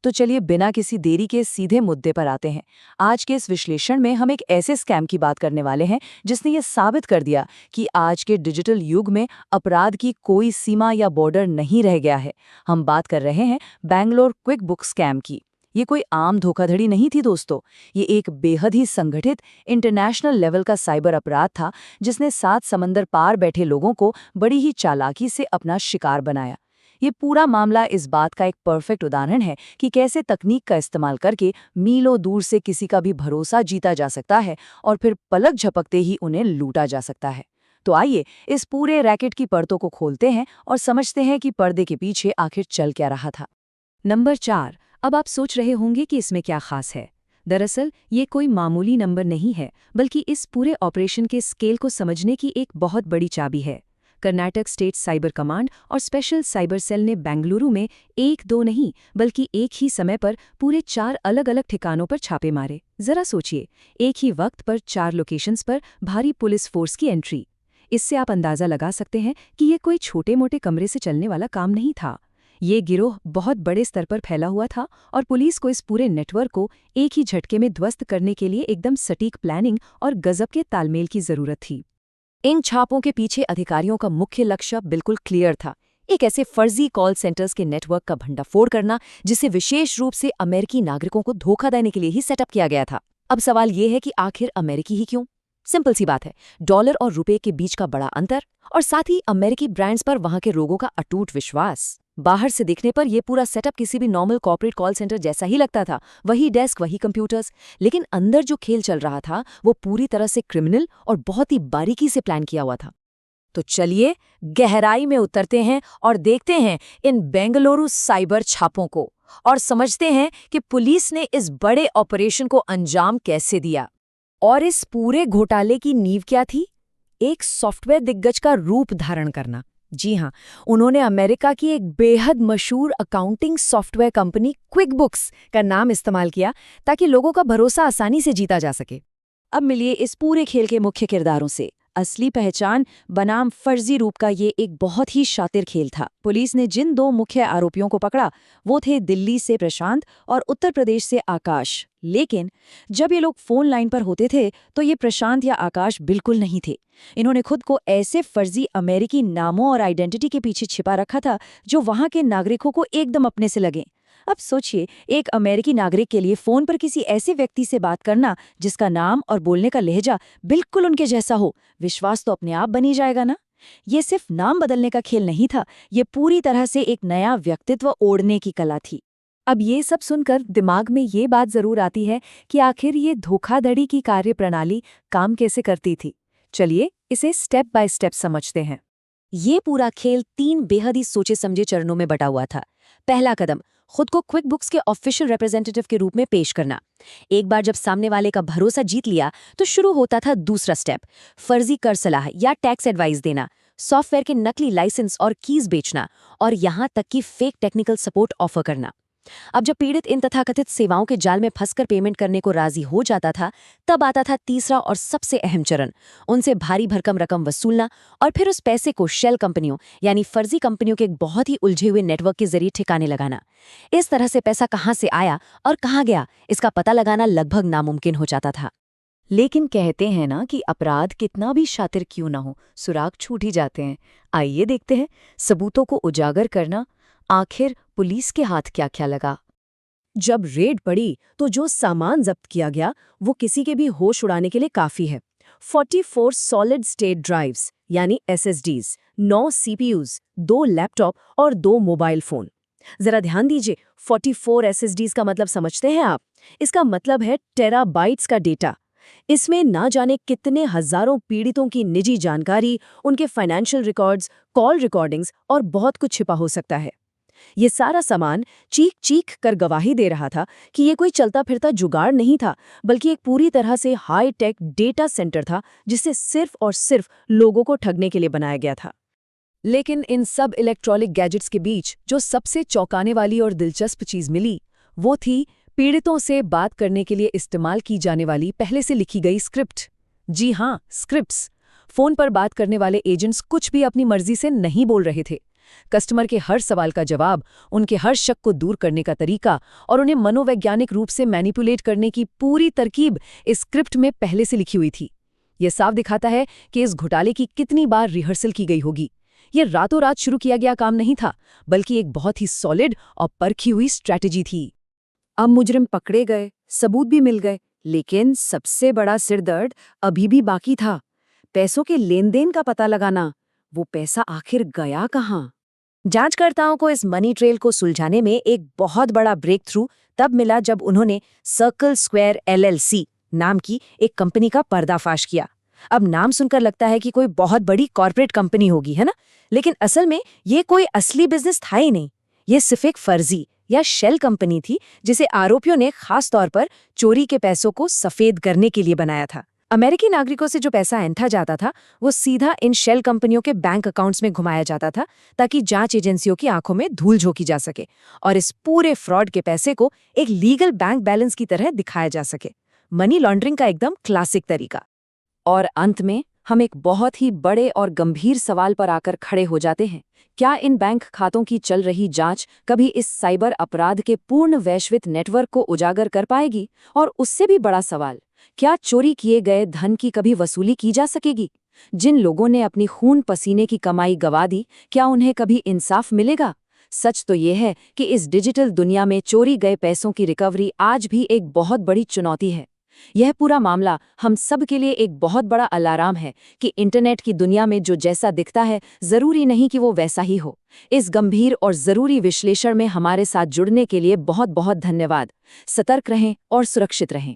तो चलिए बिना किसी देरी के सीधे मुद्दे पर आते हैं। आज के इस विश्लेषण में हम एक ऐसे स्कैम की बात करने वाले हैं जिसने ये साबित कर दिया कि आज के डिजिटल युग में अपराध की कोई सीमा या बॉर्डर नहीं रह गया है। हम बात कर रहे हैं बैंगलोर क्विक बुक स्कैम की। ये कोई आम धोखाधड़ी नहीं थी दोस्तों, ये एक बेहद ही संगठित इंटरनेशनल लेवल का साइबर अपराध था जिसने 7 समंदर पार बैठे लोगों को बड़ी ही चालाकी से अपना शिकार बनाया। ये पूरा मामला इस बात का एक परफेक्ट उदाहरण है कि कैसे तकनीक का इस्तेमाल करके मीलों दूर से किसी का भी भरोसा जीता जा सकता है और फिर पलक झपकते ही उन्हें लूटा जा सकता है। तो आइए इस पूरे रैकेट की परतों को खोलते हैं और समझते हैं कि पर्दे के पीछे आखिर चल क्या रहा था। नंबर 4। अब आप सोच रहे होंगे कि इसमें क्या खास है। दरअसल ये कोई मामूली नंबर नहीं है, बल्कि इस पूरे ऑपरेशन के स्केल को समझने की एक बहुत बड़ी चाबी है। कर्नाटक स्टेट साइबर कमांड और स्पेशल साइबर सेल ने बेंगलुरु में एक दो नहीं बल्कि एक ही समय पर पूरे 4 अलग-अलग ठिकानों पर छापे मारे। जरा सोचिए, एक ही वक्त पर 4 लोकेशंस पर भारी पुलिस फोर्स की एंट्री। इससे आप अंदाजा लगा सकते हैं कि ये कोई छोटे-मोटे कमरे से चलने वाला काम नहीं था। ये गिरोह बहुत बड़े स्तर पर फैला हुआ था और पुलिस को इस पूरे नेटवर्क को एक ही झटके में ध्वस्त करने के लिए एकदम सटीक प्लानिंग और गजब के तालमेल की जरूरत थी। इन छापों के पीछे अधिकारियों का मुख्य लक्ष्य बिल्कुल क्लियर था, एक ऐसे फर्जी कॉल सेंटर्स के नेटवर्क का भंडाफोड़ करना जिसे विशेष रूप से अमेरिकी नागरिकों को धोखा देने के लिए ही सेटअप किया गया था। अब सवाल ये है कि आखिर अमेरिकी ही क्यों? सिंपल सी बात है, डॉलर और रुपए के बीच का बड़ा अंतर और साथ ही अमेरिकी ब्रांड्स पर वहां के लोगों का अटूट विश्वास। बाहर से देखने पर यह पूरा सेटअप किसी भी नॉर्मल कॉर्पोरेट कॉल सेंटर जैसा ही लगता था, वही डेस्क, वही कंप्यूटर्स, लेकिन अंदर जो खेल चल रहा था वो पूरी तरह से क्रिमिनल और बहुत ही बारीकी से प्लान किया हुआ था। तो चलिए गहराई में उतरते हैं और देखते हैं इन बेंगलुरु साइबर छापों को और समझते हैं कि पुलिस ने इस बड़े ऑपरेशन को अंजाम कैसे दिया। और इस पूरे घोटाले की नींव क्या थी? एक सॉफ्टवेयर दिग्गज का रूप धारण करना। जी हाँ, उन्होंने अमेरिका की एक बेहद मशहूर accounting software company quick books का नाम इस्तेमाल किया ताकि लोगों का भरोसा आसानी से जीता जा सके। अब मिलिए इस पूरे खेल के मुख्य किरदारों से। असली पहचान बनाम फर्जी रूप का ये एक बहुत ही शातिर खेल था। पुलिस ने जिन 2 मुख्य आरोपियों को पकड़ा वो थे दिल्ली से प्रशांत और उत्तर प्रदेश से आकाश। लेकिन जब ये लोग फोन लाइन पर होते थे तो ये प्रशांत या आकाश बिल्कुल नहीं थे। इन्होंने खुद को ऐसे फर्जी अमेरिकी नामों और आइडेंटिटी के पीछे छिपा रखा था जो वहां के नागरिकों को एकदम अपने से लगे। अब सोचिए, एक अमेरिकी नागरिक के लिए फोन पर किसी ऐसे व्यक्ति से बात करना जिसका नाम और बोलने का लहजा बिल्कुल उनके जैसा हो, विश्वास तो अपने आप बनी जाएगा ना। ये सिर्फ नाम बदलने का खेल नहीं था, ये पूरी तरह से एक नया व्यक्तित्व ओढ़ने की कला थी। अब ये सब सुनकर दिमाग में ये बात जरूर आती है कि आखिर ये धोखाधड़ी की कार्यप्रणाली काम कैसे करती थी। चलिए इसे स्टेप बाय स्टेप समझते हैं। ये पूरा खेल 3 बेहद ही सोचे समझे चरणों में बटा हुआ था। पहला कदम, खुद को क्विक बुक्स के ऑफिशियल रिप्रेजेंटेटिव के रूप में पेश करना। एक बार जब सामने वाले का भरोसा जीत लिया तो शुरू होता था दूसरा स्टेप, फर्जी कर सलाह या टैक्स एडवाइस देना, सॉफ्टवेयर के नकली लाइसेंस और कीज बेचना और यहाँ तक कि फेक टेक्निकल सपोर्ट ऑफर करना। अब जब पीड़ित इन तथाकथित सेवाओं के जाल में फंसकर पेमेंट करने को राजी हो जाता था, तब आता था तीसरा और सबसे अहम चरण, उनसे भारी भरकम रकम वसूलना और फिर उस पैसे को शेल कंपनियों यानी फर्जी कंपनियों के एक बहुत ही उलझे हुए नेटवर्क के जरिए ठिकाने लगाना। इस तरह से पैसा कहाँ से आया और कहाँ गया, इसका पता लगाना लगभग नामुमकिन हो जाता था। लेकिन कहते हैं ना कि अपराध कितना भी शातिर क्यों ना हो, सुराग छूट ही जाते हैं। आइए देखते हैं सबूतों को उजागर करना। आखिर पुलिस के हाथ क्या क्या लगा। जब रेड पड़ी तो जो सामान जब्त किया गया वो किसी के भी होश उड़ाने के लिए काफी है। 44 सॉलिड स्टेट ड्राइव्स यानी SSDs, 9 CPUs, 2 लैपटॉप और 2 मोबाइल फोन। जरा ध्यान दीजिए, 44 SSDs का मतलब समझते हैं आप? इसका मतलब है टेराबाइट्स का डेटा। इसमें ना जाने कितने हजारों पीड़ितों की निजी जानकारी, उनके फाइनेंशियल रिकॉर्ड्स, कॉल रिकॉर्डिंग्स और बहुत कुछ छिपा हो सकता है। ये सारा सामान चीख चीख कर गवाही दे रहा था कि ये कोई चलता फिरता जुगाड़ नहीं था, बल्कि एक पूरी तरह से हाई टेक डेटा सेंटर था जिसे सिर्फ और सिर्फ लोगों को ठगने के लिए बनाया गया था। लेकिन इन सब इलेक्ट्रॉनिक गैजेट्स के बीच जो सबसे चौंकाने वाली और दिलचस्प चीज मिली वो थी पीड़ितों से बात करने के लिए इस्तेमाल की जाने वाली पहले से लिखी गई स्क्रिप्ट। जी हाँ, स्क्रिप्ट्स। फोन पर बात करने वाले एजेंट्स कुछ भी अपनी मर्जी से नहीं बोल रहे थे। कस्टमर के हर सवाल का जवाब, उनके हर शक को दूर करने का तरीका और उन्हें मनोवैज्ञानिक रूप से मैनिपुलेट करने की पूरी तरकीब इस स्क्रिप्ट में पहले से लिखी हुई थी। यह साफ दिखाता है कि इस घोटाले की कितनी बार रिहर्सल की गई होगी। ये रातों रात शुरू किया गया काम नहीं था, बल्कि एक बहुत ही सॉलिड और परखी हुई स्ट्रैटेजी थी। अब मुजरिम पकड़े गए, सबूत भी मिल गए, लेकिन सबसे बड़ा सिरदर्द अभी भी बाकी था। पैसों के लेन देन का पता लगाना। वो पैसा आखिर गया कहाँ? जांचकर्ताओं को इस मनी ट्रेल को सुलझाने में एक बहुत बड़ा ब्रेक थ्रू तब मिला जब उन्होंने सर्कल स्क्वायर LLC नाम की एक कंपनी का पर्दाफाश किया। अब नाम सुनकर लगता है कि कोई बहुत बड़ी कॉर्पोरेट कंपनी होगी, है ना? लेकिन असल में ये कोई असली बिजनेस था ही नहीं। ये सिर्फ एक फर्जी या शेल कंपनी थी जिसे आरोपियों ने खास तौर पर चोरी के पैसों को सफेद करने के लिए बनाया था। अमेरिकी नागरिकों से जो पैसा ऐंठा जाता था वो सीधा इन शेल कंपनियों के बैंक अकाउंट्स में घुमाया जाता था, ताकि जांच एजेंसियों की आंखों में धूल झोंकी जा सके और इस पूरे फ्रॉड के पैसे को एक लीगल बैंक बैलेंस की तरह दिखाया जा सके। मनी लॉन्ड्रिंग का एकदम क्लासिक तरीका। और अंत में हम एक बहुत ही बड़े और गंभीर सवाल पर आकर खड़े हो जाते हैं। क्या इन बैंक खातों की चल रही जांच कभी इस साइबर अपराध के पूर्ण वैश्विक नेटवर्क को उजागर कर पाएगी? और उससे भी बड़ा सवाल, क्या चोरी किए गए धन की कभी वसूली की जा सकेगी? जिन लोगों ने अपनी खून पसीने की कमाई गंवा दी, क्या उन्हें कभी इंसाफ मिलेगा? सच तो ये है कि इस डिजिटल दुनिया में चोरी गए पैसों की रिकवरी आज भी एक बहुत बड़ी चुनौती है। यह पूरा मामला हम सब के लिए एक बहुत बड़ा अलार्म है कि इंटरनेट की दुनिया में जो जैसा दिखता है जरूरी नहीं कि वो वैसा ही हो। इस गंभीर और जरूरी विश्लेषण में हमारे साथ जुड़ने के लिए बहुत बहुत धन्यवाद। सतर्क रहें और सुरक्षित रहें।